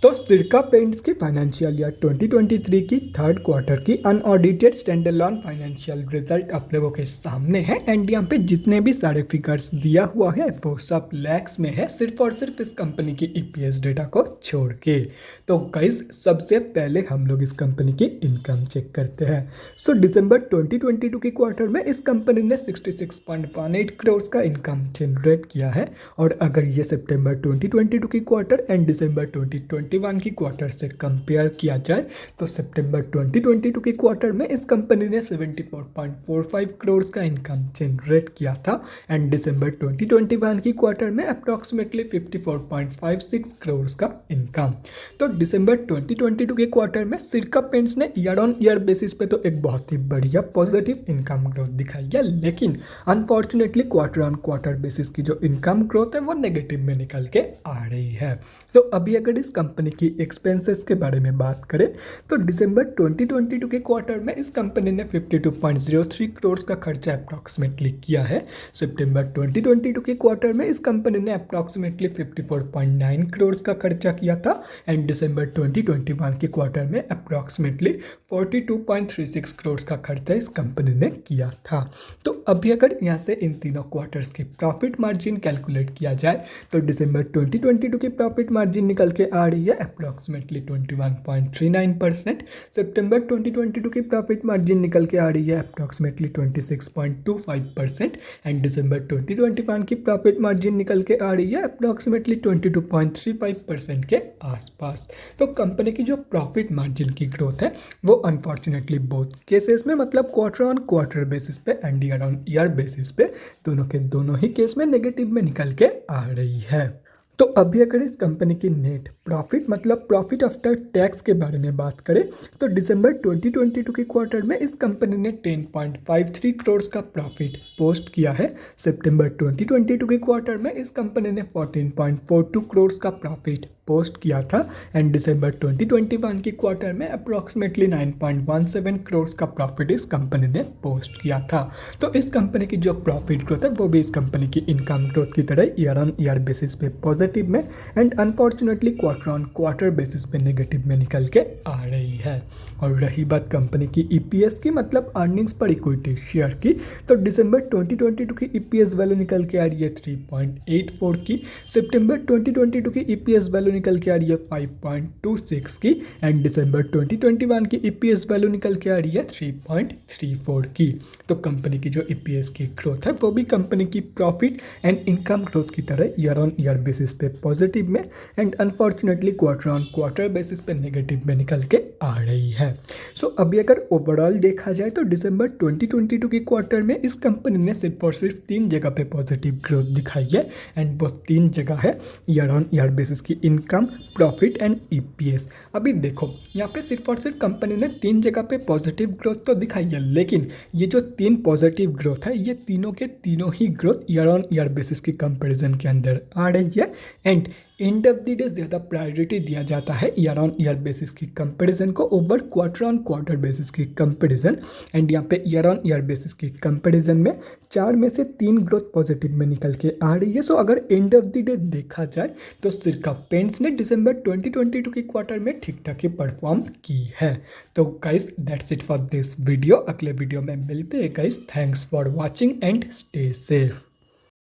तो सिरका पेंट्स की फाइनेंशियल ईयर 2023 की थर्ड क्वार्टर की अनऑडिटेड स्टैंडअलोन फाइनेंशियल रिजल्ट आप लोगों के सामने है एंड यहाँ पे जितने भी सारे फिगर्स दिया हुआ है वो सब लैक्स में है, सिर्फ और सिर्फ इस कंपनी की ईपीएस डेटा को छोड़ के। तो गाइस सबसे पहले हम लोग इस कंपनी की इनकम चेक करते हैं। सो दिसंबर 2022 की क्वार्टर में इस कंपनी ने 66.18 करोड़ का इनकम जनरेट किया है। और अगर ये सितंबर 2022 की क्वार्टर एंड दिसंबर 2021 की क्वार्टर से कंपेयर किया जाए तो सितंबर 2022 की क्वार्टर में इस कंपनी ने 74.45 करोड़ का इनकम जनरेट किया था एंड दिसंबर 2021 की क्वार्टर में अप्रॉक्सीमेटली 54.56 करोड़ का इनकम। तो दिसंबर 2022 के क्वार्टर में सिरका पेंट्स ने ईयर ऑन ईयर बेसिस पे तो एक बहुत ही बढ़िया पॉजिटिव इनकम ग्रोथ दिखाई है, लेकिन unfortunately quarter on quarter basis की जो इनकम ग्रोथ है वो नेगेटिव में निकल के आ रही है। तो अभी अगर इस कंपनी की एक्सपेंसेस के बारे में बात करें तो दिसंबर 2022 के क्वार्टर में इस कंपनी ने 52.03 करोड़ का खर्चा अप्रॉक्सीमेटली किया है। सितंबर 2022 के क्वार्टर में इस कंपनी ने अप्रॉक्सीमेटली 54.9 करोड़ का खर्चा किया था एंड दिसंबर 2021 के क्वार्टर में अप्रॉक्सीमेटली 42.36 करोड़ का खर्चा इस कंपनी ने किया था। तो अभी अगर यहाँ से इन तीनों क्वार्टर्स की प्रॉफिट मार्जिन कैलकुलेट किया जाए तो दिसंबर 2022 की प्रॉफिट मार्जिन निकल के आ रही है अप्रॉक्सीमेटली 21.39%। सितंबर 2022 की प्रॉफिट मार्जिन निकल के आ रही है अप्रॉक्सीमेटली 26.25% एंड दिसंबर 2021 की प्रॉफिट मार्जिन निकल के आ रही है अप्रॉक्सीमेटली 22.35% के आसपास। तो कंपनी की जो प्रॉफिट मार्जिन की ग्रोथ है वो अनफॉर्चुनेटली बोथ केसेस में मतलब क्वार्टर ऑन क्वार्टर बेसिस पे and year on year basis पे दोनों के दोनों ही केस में नेगेटिव में निकल के आ रही है। तो अभी अगर इस कंपनी की नेट प्रॉफिट मतलब प्रॉफिट आफ्टर टैक्स के बारे में बात करें तो दिसंबर 2022 के क्वार्टर में इस कंपनी ने 10.53 करोड़ का प्रॉफिट पोस्ट किया है। सितंबर 2022 के क्वार्टर में इस कंपनी ने 14.42 करोड़ का प्रॉफिट पोस्ट किया था एंड दिसंबर 2021 की क्वार्टर में अप्रॉक्सीमेटली 9.17 करोड़ का प्रॉफिट इस कंपनी ने पोस्ट किया था। तो इस कंपनी की जो प्रॉफिट ग्रोथ है वो भी इस कंपनी की इनकम ग्रोथ की तरह ईयर ऑन ईयर बेसिस पे पॉजिटिव में and unfortunately quarter on quarter basis पे नेगेटिव में निकल के आ रही है। और रही बात कंपनी की ईपीएस की मतलब अर्निंग्स पर इक्विटी शेयर की तो दिसंबर 2022 की ईपीएस वैल्यू निकल के आ रही है 3.84 की। सितंबर 2022 की ईपीएस वैल्यू निकल के आ रही है 5.26 की एंड दिसंबर 2021 की ईपीएस वैल्यू निकल के आ रही है 3.34 की। तो कंपनी की जो ईपीएस की ग्रोथ है वो भी कंपनी की प्रॉफिट एंड इनकम ग्रोथ की तरह ईयर ऑन ईयर बेसिस पे पॉजिटिव में and unfortunately quarter on quarter basis पे नेगेटिव में निकल के आ रही है। सो अभी अगर ओवरऑल देखा जाए तो दिसंबर 2022 के क्वार्टर में इस कंपनी ने सिर्फ और सिर्फ 3 जगह पे पॉजिटिव ग्रोथ दिखाई है एंड वो 3 जगह है ईयर ऑन ईयर बेसिस की इनकम, प्रॉफिट एंड ईपीएस। अभी देखो यहाँ पे सिर्फ और सिर्फ कंपनी ने 3 जगह पे पॉजिटिव ग्रोथ तो दिखाई है, लेकिन ये जो 3 पॉजिटिव ग्रोथ है ये तीनों के तीनों ही growth year on year basis की कंपैरिजन के अंदर आ रही है and end of the day ज़्यादा प्रायोरिटी दिया जाता है ईयर ऑन ईयर बेसिस की कंपैरिजन को over quarter on quarter basis की कंपैरिजन। एंड यहाँ पे ईयर ऑन ईयर बेसिस की कंपैरिजन में 4 में से 3 ग्रोथ पॉजिटिव में निकल के आ रही है। सो अगर एंड ऑफ द डे देखा जाए तो सिरका पेंट्स ने दिसंबर 2022 के क्वार्टर में ठीक ठाक ही परफॉर्म की है। तो guys that's it for this video. अगले वीडियो में मिलते हैं guys. Thanks for watching and stay safe.